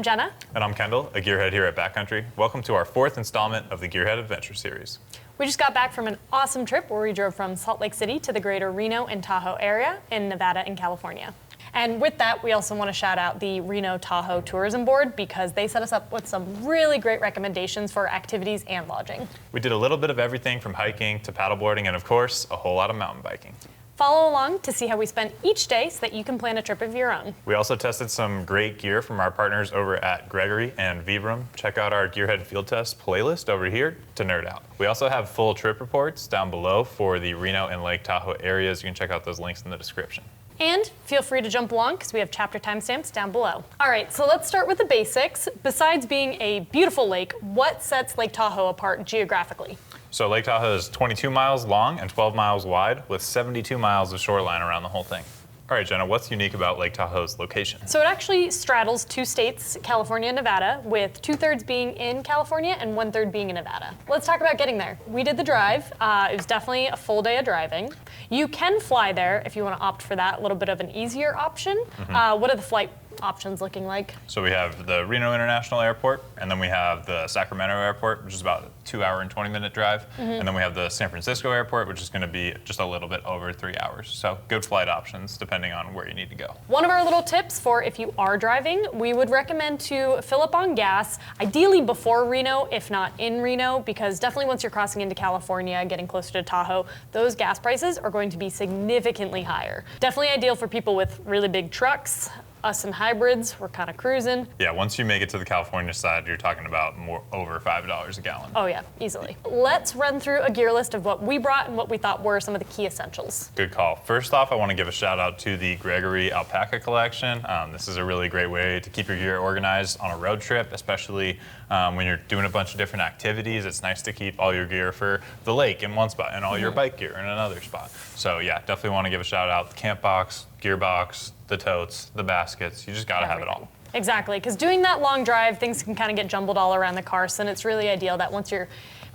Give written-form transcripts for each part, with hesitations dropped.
I'm Jenna. And I'm Kendall, a Gearhead here at Backcountry. Welcome to our 4th installment of the Gearhead Adventure Series. We just got back from an awesome trip where we drove from Salt Lake City to the greater Reno and Tahoe area in Nevada and California. And with that, we also want to shout out the Reno Tahoe Tourism Board because they set us up with some really great recommendations for activities and lodging. We did a little bit of everything from hiking to paddleboarding and, of course, a whole lot of mountain biking. Follow along to see how we spent each day so that you can plan a trip of your own. We also tested some great gear from our partners over at Gregory and Vibram. Check out our Gearhead Field Test playlist over here to nerd out. We also have full trip reports down below for the Reno and Lake Tahoe areas. You can check out those links in the description. And feel free to jump along because we have chapter timestamps down below. All right, so let's start with the basics. Besides being a beautiful lake, what sets Lake Tahoe apart geographically? So Lake Tahoe is 22 miles long and 12 miles wide with 72 miles of shoreline around the whole thing. All right, Jenna, what's unique about Lake Tahoe's location? So it actually straddles 2 states, California and Nevada, with 2/3 being in California and 1/3 being in Nevada. Let's talk about getting there. We did the drive. It was definitely a full day of driving. You can fly there if you want to opt for that, a little bit of an easier option. What are the flight options looking like? So we have the Reno International Airport, and then we have the Sacramento Airport, which is about a 2-hour and 20-minute drive. And then we have the San Francisco Airport, which is going to be just a little bit over 3 hours. So good flight options depending on where you need to go. One of our little tips for if you are driving, we would recommend to fill up on gas, ideally before Reno, if not in Reno, because definitely once you're crossing into California, getting closer to Tahoe, those gas prices are going to be significantly higher. Definitely ideal for people with really big trucks. Us and hybrids, we're kind of cruising. Yeah, once you make it to the California side, you're talking about over $5 a gallon. Oh yeah, easily. Let's run through a gear list of what we brought and what we thought were some of the key essentials. Good call. First off, I want to give a shout out to the Gregory Alpaca collection. This is a really great way to keep your gear organized on a road trip, especially when you're doing a bunch of different activities. It's nice to keep all your gear for the lake in one spot and all your bike gear in another spot. So yeah, definitely want to give a shout out. The camp box, gear box, the totes, the baskets, you just gotta have it all. Exactly, because doing that long drive, things can kind of get jumbled all around the car, so it's really ideal that once you're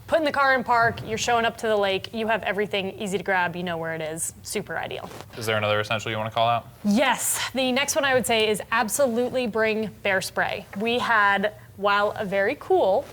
putting the car in park, you're showing up to the lake, you have everything easy to grab, you know where it is. Super ideal. Is there another essential you want to call out? Yes, the next one I would say is absolutely bring bear spray. We had, while a very cool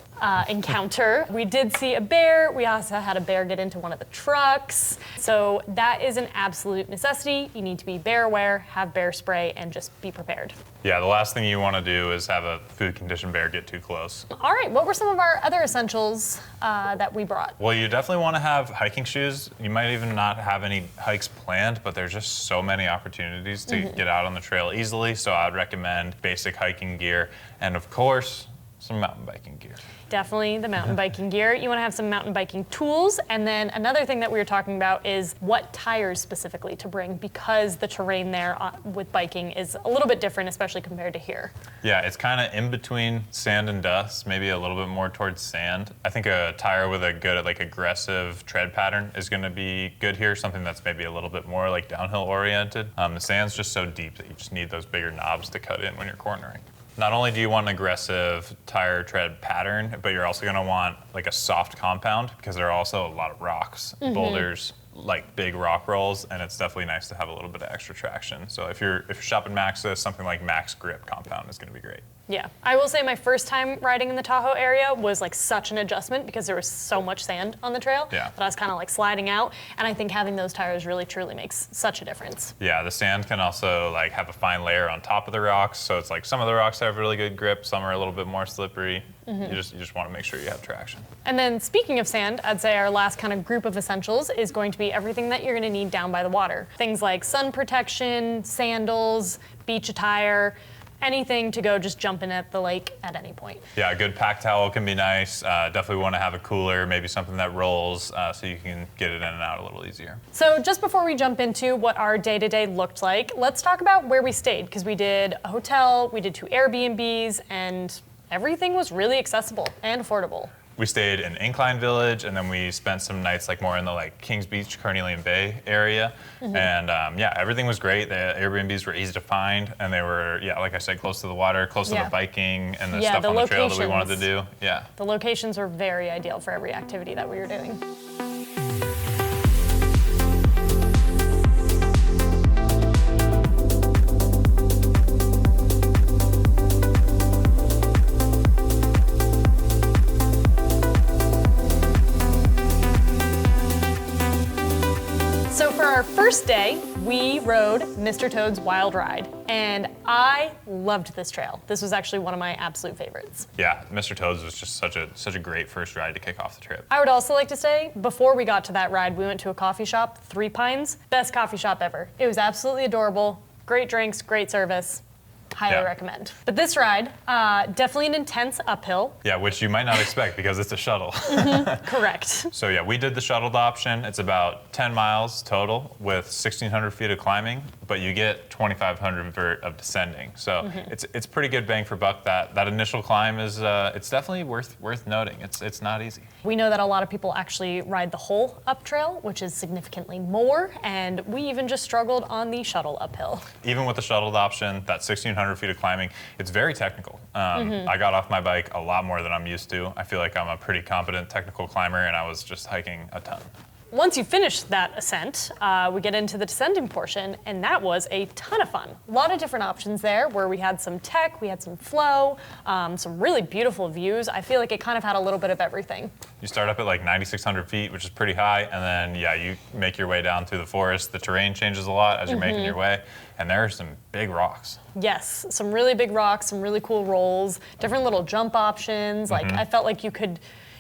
encounter, we did see a bear. We also had a bear get into one of the trucks. So that is an absolute necessity. You need to be bear aware, have bear spray, and just be prepared. Yeah, the last thing you want to do is have a food conditioned bear get too close. All right, what were some of our other essentials that we brought? Well, you definitely want to have hiking shoes. You might even not have any hikes planned, but there's just so many opportunities to get out on the trail easily. So I'd recommend basic hiking gear and, of course, some mountain biking gear. Definitely the mountain biking gear. You want to have some mountain biking tools. And then another thing that we were talking about is what tires specifically to bring because the terrain there with biking is a little bit different, especially compared to here. Yeah, it's kind of in between sand and dust, maybe a little bit more towards sand. I think a tire with a good, aggressive tread pattern is going to be good here, something that's maybe a little bit more like downhill oriented. The sand's just so deep that you just need those bigger knobs to cut in when you're cornering. Not only do you want an aggressive tire tread pattern, but you're also going to want like a soft compound because there are also a lot of rocks, boulders, like big rock rolls, and it's definitely nice to have a little bit of extra traction. So if you're shopping Maxxis, something like Max Grip compound is going to be great. Yeah, I will say my first time riding in the Tahoe area was like such an adjustment because there was so much sand on the trail that I was kind of like sliding out, and I think having those tires really truly makes such a difference. Yeah, the sand can also like have a fine layer on top of the rocks, so it's like some of the rocks have really good grip, some are a little bit more slippery. You just want to make sure you have traction. And then speaking of sand, I'd say our last kind of group of essentials is going to be everything that you're going to need down by the water. Things like sun protection, sandals, beach attire, anything to go just jumping at the lake at any point. Yeah, a good pack towel can be nice. Definitely want to have a cooler, maybe something that rolls so you can get it in and out a little easier. So just before we jump into what our day-to-day looked like, let's talk about where we stayed because we did a hotel, we did 2 Airbnbs, and everything was really accessible and affordable. We stayed in Incline Village, and then we spent some nights like more in the like Kings Beach, Carnelian Bay area. And yeah, everything was great. The Airbnbs were easy to find, and they were, yeah, like I said, close to the water, close to the biking and the stuff on the trail that we wanted to do. Yeah. The locations were very ideal for every activity that we were doing. first day, we rode Mr. Toad's Wild Ride, and I loved this trail. This was actually one of my absolute favorites. Yeah, Mr. Toad's was just such a great first ride to kick off the trip. I would also like to say, before we got to that ride, we went to a coffee shop, Three Pines. Best coffee shop ever. It was absolutely adorable. Great drinks, great service. Highly recommend. But this ride, definitely an intense uphill. Yeah, which you might not expect because it's a shuttle. Correct. So yeah, we did the shuttled option. It's about 10 miles total with 1,600 feet of climbing, but you get 2,500 vert of descending. So it's pretty good bang for buck. That initial climb is it's definitely worth noting. It's not easy. We know that a lot of people actually ride the whole up trail, which is significantly more, and we even just struggled on the shuttle uphill. Even with the shuttled option, that 1,600 feet of climbing, it's very technical. I got off my bike a lot more than I'm used to. I feel like I'm a pretty competent technical climber, and I was just hiking a ton. Once you finish that ascent, we get into the descending portion, and that was a ton of fun. A lot of different options there where we had some tech, we had some flow, some really beautiful views. I feel like it kind of had a little bit of everything. You start up at like 9,600 feet, which is pretty high, and then yeah, you make your way down through the forest. The terrain changes a lot as you're making your way, and there are some big rocks. Yes, some really big rocks, some really cool rolls, different little jump options. Like I felt like you could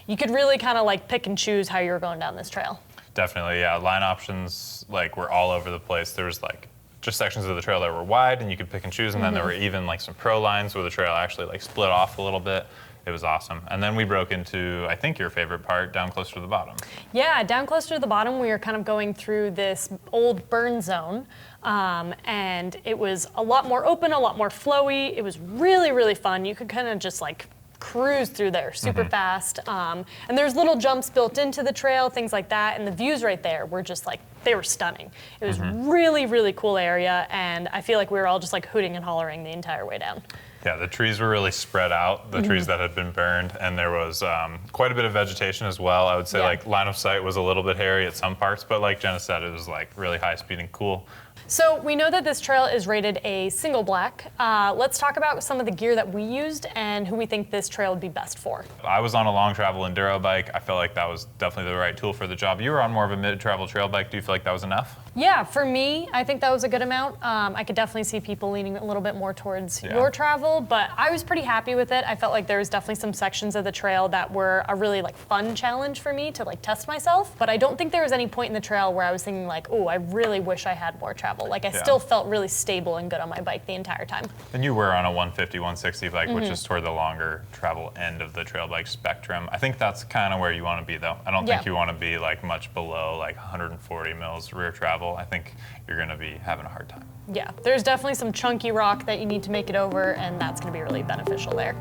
really kind of like pick and choose how you were going down this trail. Definitely, yeah. Line options like were all over the place. There was like just sections of the trail that were wide and you could pick and choose, and then there were even like some pro lines where the trail actually like split off a little bit. It was awesome. And then we broke into, I think, your favorite part, down closer to the bottom. Yeah, down closer to the bottom, we were kind of going through this old burn zone, and it was a lot more open, a lot more flowy. It was really, really fun. You could kind of just like cruise through there super fast. And there's little jumps built into the trail, things like that. And the views right there were just like, they were stunning. It was really, really cool area. And I feel like we were all just like hooting and hollering the entire way down. Yeah, the trees were really spread out, the trees that had been burned, and there was quite a bit of vegetation as well. I would say like line of sight was a little bit hairy at some parts, but like Jenna said, it was like really high speed and cool. So we know that this trail is rated a single black. Let's talk about some of the gear that we used and who we think this trail would be best for. I was on a long travel enduro bike. I felt like that was definitely the right tool for the job. You were on more of a mid-travel trail bike. Do you feel like that was enough? Yeah, for me, I think that was a good amount. I could definitely see people leaning a little bit more towards your travel, but I was pretty happy with it. I felt like there was definitely some sections of the trail that were a really like fun challenge for me to like test myself, but I don't think there was any point in the trail where I was thinking like, oh, I really wish I had more travel. Like I still felt really stable and good on my bike the entire time. And you were on a 150, 160 bike, which is toward the longer travel end of the trail bike spectrum. I think that's kind of where you want to be though. I don't think you want to be like much below like 140 mils rear travel. I think you're going to be having a hard time. Yeah, there's definitely some chunky rock that you need to make it over, and that's going to be really beneficial there.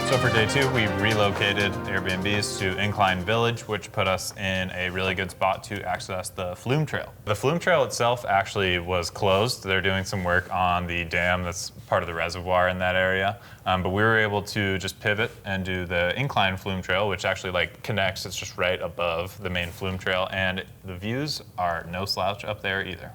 So for day two, we relocated Airbnbs to Incline Village, which put us in a really good spot to access the Flume Trail. The Flume Trail itself actually was closed. They're doing some work on the dam that's part of the reservoir in that area. But we were able to just pivot and do the Incline Flume Trail, which actually like connects. It's just right above the main Flume Trail, and the views are no slouch up there either.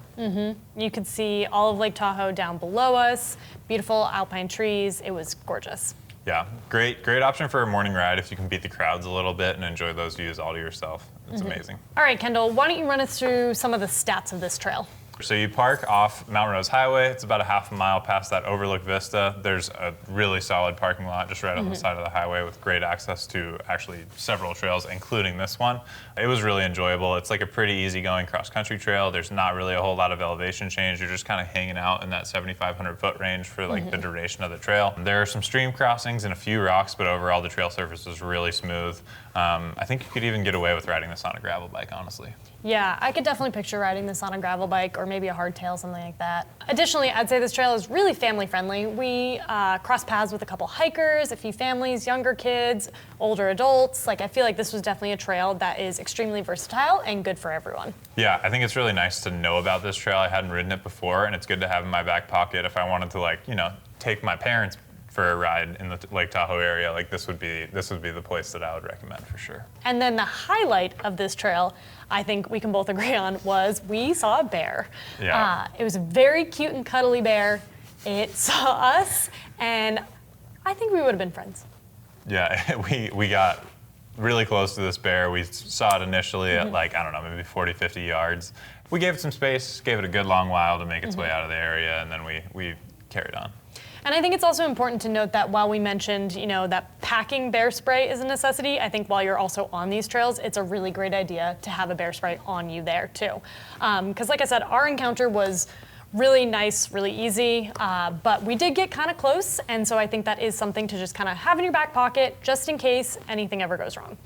You could see all of Lake Tahoe down below us, beautiful alpine trees. It was gorgeous. Yeah, great option for a morning ride if you can beat the crowds a little bit and enjoy those views all to yourself. It's amazing. All right, Kendall, why don't you run us through some of the stats of this trail? So you park off Mount Rose Highway. It's about a half a mile past that overlook vista. There's a really solid parking lot just right on the side of the highway with great access to actually several trails, including this one. It was really enjoyable. It's like a pretty easygoing cross-country trail. There's not really a whole lot of elevation change. You're just kind of hanging out in that 7,500 foot range for like the duration of the trail. There are some stream crossings and a few rocks, but overall the trail surface is really smooth. I think you could even get away with riding this on a gravel bike, honestly. Yeah, I could definitely picture riding this on a gravel bike or maybe a hardtail, something like that. Additionally, I'd say this trail is really family friendly. We cross paths with a couple hikers, a few families, younger kids, older adults. Like, I feel like this was definitely a trail that is extremely versatile and good for everyone. Yeah, I think it's really nice to know about this trail. I hadn't ridden it before, and it's good to have in my back pocket if I wanted to, like, you know, take my parents for a ride in the Lake Tahoe area. Like, this would be the place that I would recommend for sure. And then the highlight of this trail, I think we can both agree on, was we saw a bear. Yeah. It was a very cute and cuddly bear. It saw us, and I think we would have been friends. Yeah, we got really close to this bear. We saw it initially at like, I don't know, maybe 40, 50 yards. We gave it some space, gave it a good long while to make its way out of the area, and then we carried on. And I think it's also important to note that while we mentioned, you know, that packing bear spray is a necessity, I think while you're also on these trails, it's a really great idea to have a bear spray on you there too. Because like I said, our encounter was really nice, really easy, but we did get kind of close, and so I think that is something to just kind of have in your back pocket just in case anything ever goes wrong.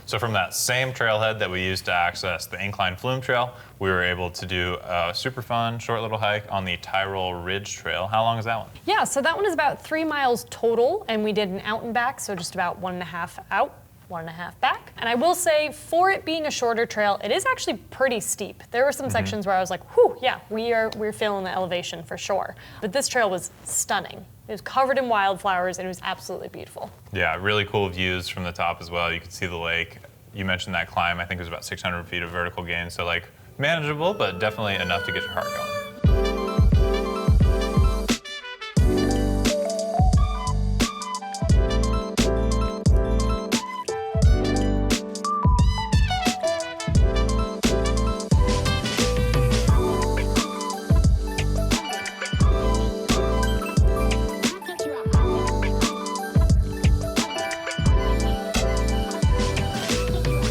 So from that same trailhead that we used to access the Incline Flume Trail, we were able to do a super fun, short little hike on the Tyrol Ridge Trail. How long is that one? Yeah, so that one is about 3 miles total, and we did an out and back, so just about 1.5 out, 1.5 back. And I will say, for it being a shorter trail, it is actually pretty steep. There were some sections where I was like, whew, yeah, we're feeling the elevation for sure. But this trail was stunning. It was covered in wildflowers, and it was absolutely beautiful. Yeah, really cool views from the top as well. You could see the lake. You mentioned that climb. I think it was about 600 feet of vertical gain. So like manageable, but definitely enough to get your heart going.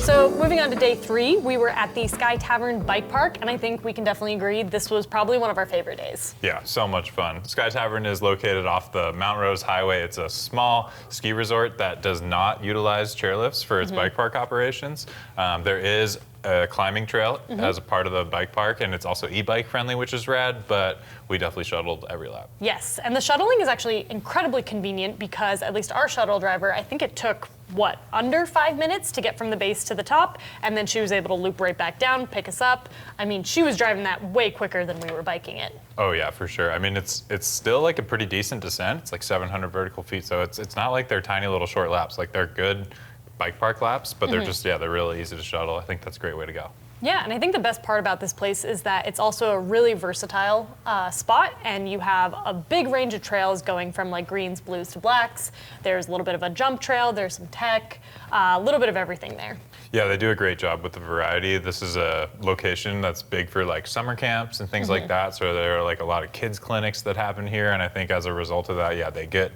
So moving on to day 3, we were at the Sky Tavern Bike Park, and I think we can definitely agree this was probably one of our favorite days. Yeah, so much fun. Sky Tavern is located off the Mount Rose Highway. It's a small ski resort that does not utilize chairlifts for its bike park operations. There is a climbing trail as a part of the bike park, and it's also e-bike friendly, which is rad, but we definitely shuttled every lap. Yes, and the shuttling is actually incredibly convenient because at least our shuttle driver, I think it took, what, under 5 minutes to get from the base to the top, and then she was able to loop right back down, pick us up. I mean, she was driving that way quicker than we were biking it. Oh yeah, for sure. I mean, it's still like a pretty decent descent. It's like 700 vertical feet, so it's not like they're tiny little short laps. Like, they're good bike park laps, but they're just, yeah, they're really easy to shuttle. I think that's a great way to go. Yeah, and I think the best part about this place is that it's also a really versatile spot, and you have a big range of trails going from like greens, blues to blacks. There's a little bit of a jump trail, there's some tech, a little bit of everything there. Yeah, they do a great job with the variety. This is a location that's big for like summer camps and things like that. So there are like a lot of kids clinics that happen here, and I think as a result of that, yeah, they get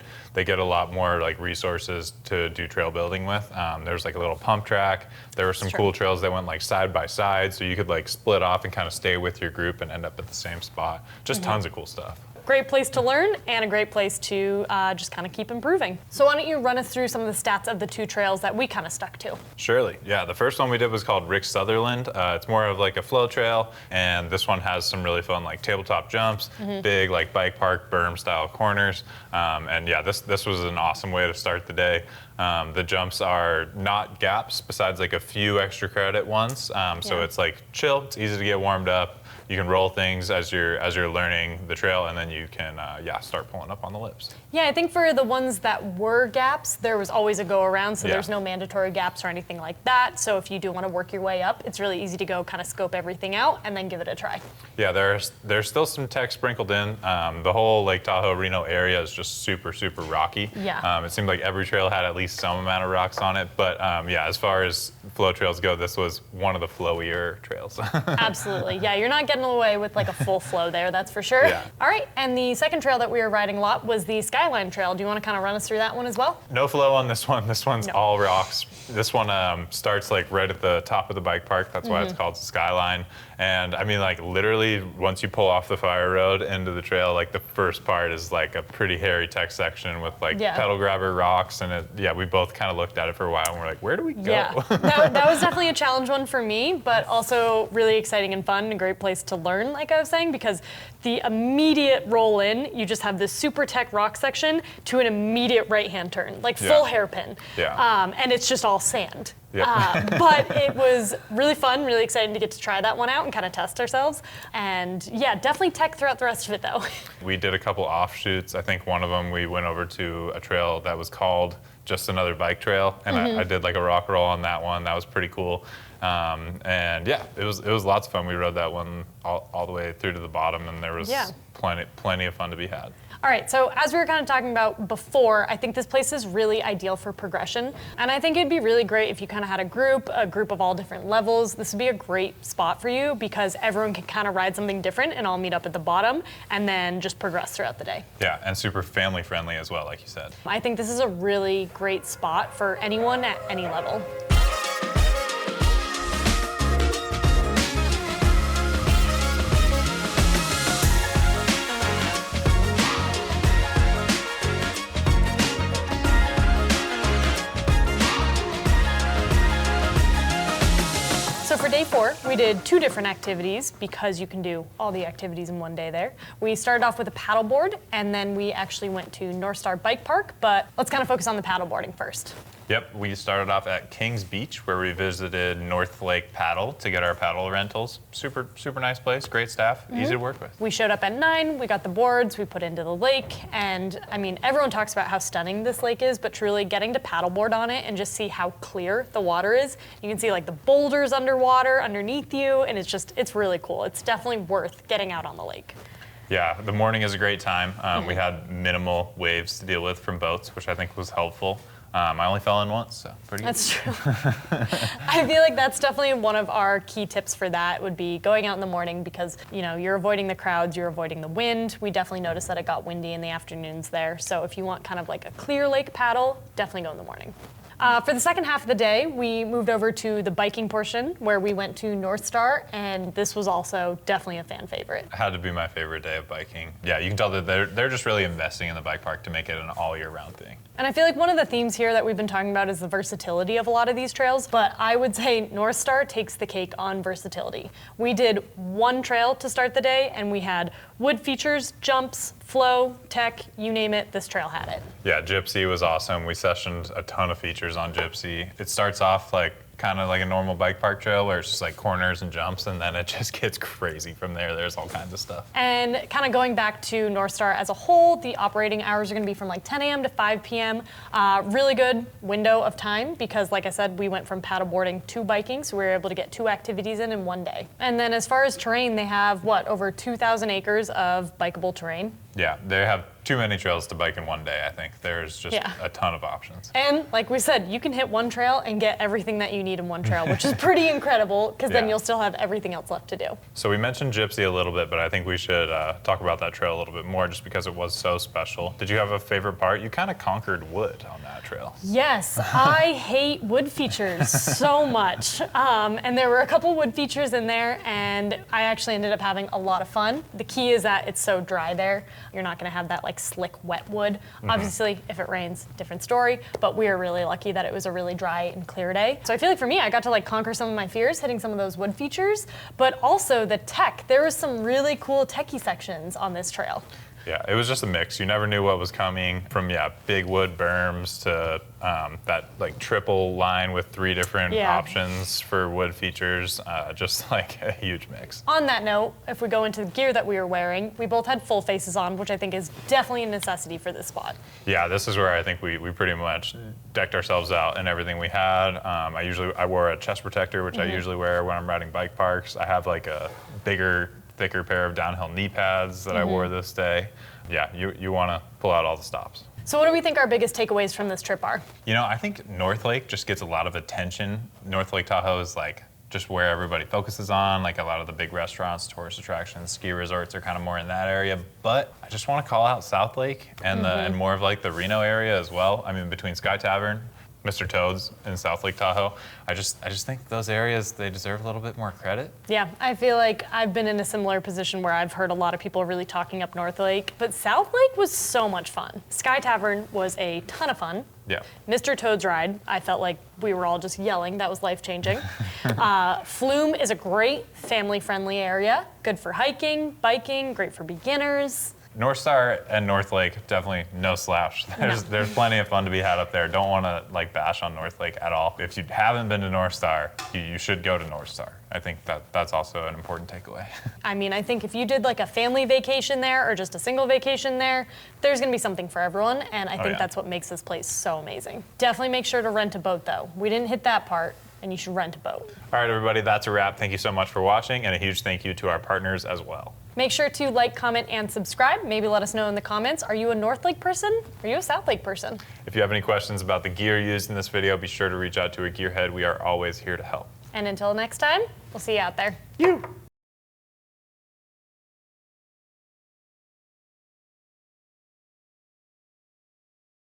a lot more like resources to do trail building with. There's like a little pump track. There were some cool trails that went like side by side, so you could like split off and kind of stay with your group and end up at the same spot. Just tons of cool stuff. Great place to learn and a great place to just kind of keep improving. So why don't you run us through some of the stats of the 2 trails that we kind of stuck to? Surely, yeah. The first one we did was called Rick Sutherland. It's more of like a flow trail, and this one has some really fun like tabletop jumps, big like bike park berm style corners, and yeah, this was an awesome way to start the day. The jumps are not gaps besides like a few extra credit ones, so it's like chill, it's easy to get warmed up. You can roll things as you're learning the trail, and then you can start pulling up on the lips. Yeah, I think for the ones that were gaps, there was always a go around, so there's no mandatory gaps or anything like that. So if you do want to work your way up, it's really easy to go kind of scope everything out and then give it a try. Yeah, there's still some tech sprinkled in. The whole Lake Tahoe, Reno area is just super, super rocky. Yeah. It seemed like every trail had at least some amount of rocks on it, but yeah, as far as flow trails go, this was one of the flowier trails. Absolutely, yeah, you're not getting away with like a full flow there, that's for sure. Yeah. All right, and the second trail that we were riding a lot was the Skyline Trail. Do you want to kind of run us through that one as well? No flow on this one. This one's all rocks. This one starts like right at the top of the bike park. That's why it's called Skyline. And I mean, like literally, once you pull off the fire road into the trail, like the first part is like a pretty hairy tech section with like pedal grabber rocks. And we both kind of looked at it for a while and we're like, where do we go? Yeah, that was definitely a challenge one for me, but also really exciting and fun, and a great place to learn, like I was saying, because the immediate roll in, you just have this super tech rock section to an immediate right-hand turn, like full hairpin. Yeah. And it's just all sand. Yeah. But it was really fun, really exciting to get to try that one out and kind of test ourselves. And yeah, definitely tech throughout the rest of it though. We did a couple offshoots. I think one of them we went over to a trail that was called Just Another Bike Trail, and I did like a rock roll on that one. That was pretty cool. And yeah, it was lots of fun. We rode that one all the way through to the bottom, and there was plenty of fun to be had. All right, so as we were kind of talking about before, I think this place is really ideal for progression. And I think it'd be really great if you kind of had a group of all different levels. This would be a great spot for you because everyone can kind of ride something different and all meet up at the bottom and then just progress throughout the day. Yeah, and super family friendly as well, like you said. I think this is a really great spot for anyone at any level. So for day 4, we did 2 different activities because you can do all the activities in one day there. We started off with a paddleboard, and then we actually went to Northstar Bike Park, but let's kind of focus on the paddleboarding first. Yep, we started off at Kings Beach where we visited North Lake Paddle to get our paddle rentals. Super nice place, great staff, easy to work with. We showed up at 9, we got the boards, we put into the lake, and I mean, everyone talks about how stunning this lake is, but truly getting to paddleboard on it and just see how clear the water is. You can see like the boulders underwater underneath you, and it's really cool. It's definitely worth getting out on the lake. Yeah, the morning is a great time. We had minimal waves to deal with from boats, which I think was helpful. I only fell in once, so pretty good. That's true. I feel like that's definitely one of our key tips for that would be going out in the morning because, you know, you're avoiding the crowds, you're avoiding the wind. We definitely noticed that it got windy in the afternoons there. So if you want kind of like a clear lake paddle, definitely go in the morning. For the second half of the day, we moved over to the biking portion where we went to Northstar, and this was also definitely a fan favorite. It had to be my favorite day of biking. Yeah, you can tell that they're just really investing in the bike park to make it an all year round thing. And I feel like one of the themes here that we've been talking about is the versatility of a lot of these trails, but I would say Northstar takes the cake on versatility. We did 1 trail to start the day, and we had wood features, jumps, flow, tech, you name it, this trail had it. Yeah, Gypsy was awesome. We sessioned a ton of features on Gypsy. It starts off like kind of like a normal bike park trail where it's just like corners and jumps, and then it just gets crazy from there. There's all kinds of stuff. And kind of going back to Northstar as a whole, the operating hours are going to be from like 10 a.m. to 5 p.m. Really good window of time because, like I said, we went from paddleboarding to biking, so we were able to get 2 activities in one day. And then as far as terrain, they have, over 2,000 acres of bikeable terrain. Yeah, they have too many trails to bike in one day, I think. There's just a ton of options. And like we said, you can hit 1 trail and get everything that you need in 1 trail, which is pretty incredible because then you'll still have everything else left to do. So we mentioned Gypsy a little bit, but I think we should talk about that trail a little bit more just because it was so special. Did you have a favorite part? You kind of conquered wood on that trail. Yes, I hate wood features so much. And there were a couple wood features in there, and I actually ended up having a lot of fun. The key is that it's so dry there. You're not going to have that like slick wet wood. Obviously, if it rains, different story, but we are really lucky that it was a really dry and clear day. So I feel like for me, I got to like conquer some of my fears hitting some of those wood features, but also the tech. There was some really cool techie sections on this trail. Yeah, it was just a mix. You never knew what was coming from, big wood berms to that like triple line with 3 different options for wood features, just like a huge mix. On that note, if we go into the gear that we were wearing, we both had full faces on, which I think is definitely a necessity for this spot. Yeah, this is where I think we pretty much decked ourselves out in everything we had. I wore a chest protector, which I usually wear when I'm riding bike parks. I have like a bigger, thicker pair of downhill knee pads that I wore this day. Yeah, you want to pull out all the stops. So what do we think our biggest takeaways from this trip are? You know, I think North Lake just gets a lot of attention. North Lake Tahoe is like just where everybody focuses on, like a lot of the big restaurants, tourist attractions, ski resorts are kind of more in that area. But I just want to call out South Lake and more of like the Reno area as well. I mean, between Sky Tavern, Mr. Toad's in South Lake Tahoe. I just think those areas, they deserve a little bit more credit. Yeah, I feel like I've been in a similar position where I've heard a lot of people really talking up North Lake, but South Lake was so much fun. Sky Tavern was a ton of fun. Yeah. Mr. Toad's Ride, I felt like we were all just yelling. That was life-changing. Flume is a great family-friendly area. Good for hiking, biking, great for beginners. Northstar and North Lake, definitely no slouch. There's plenty of fun to be had up there. Don't want to like bash on North Lake at all. If you haven't been to Northstar, you should go to Northstar. I think that's also an important takeaway. I mean, I think if you did like a family vacation there or just a single vacation there, there's gonna be something for everyone, and I think that's what makes this place so amazing. Definitely make sure to rent a boat though. We didn't hit that part, and you should rent a boat. All right, everybody, that's a wrap. Thank you so much for watching, and a huge thank you to our partners as well. Make sure to like, comment, and subscribe. Maybe let us know in the comments, are you a North Lake person? Are you a South Lake person? If you have any questions about the gear used in this video, be sure to reach out to a Gearhead. We are always here to help. And until next time, we'll see you out there. You.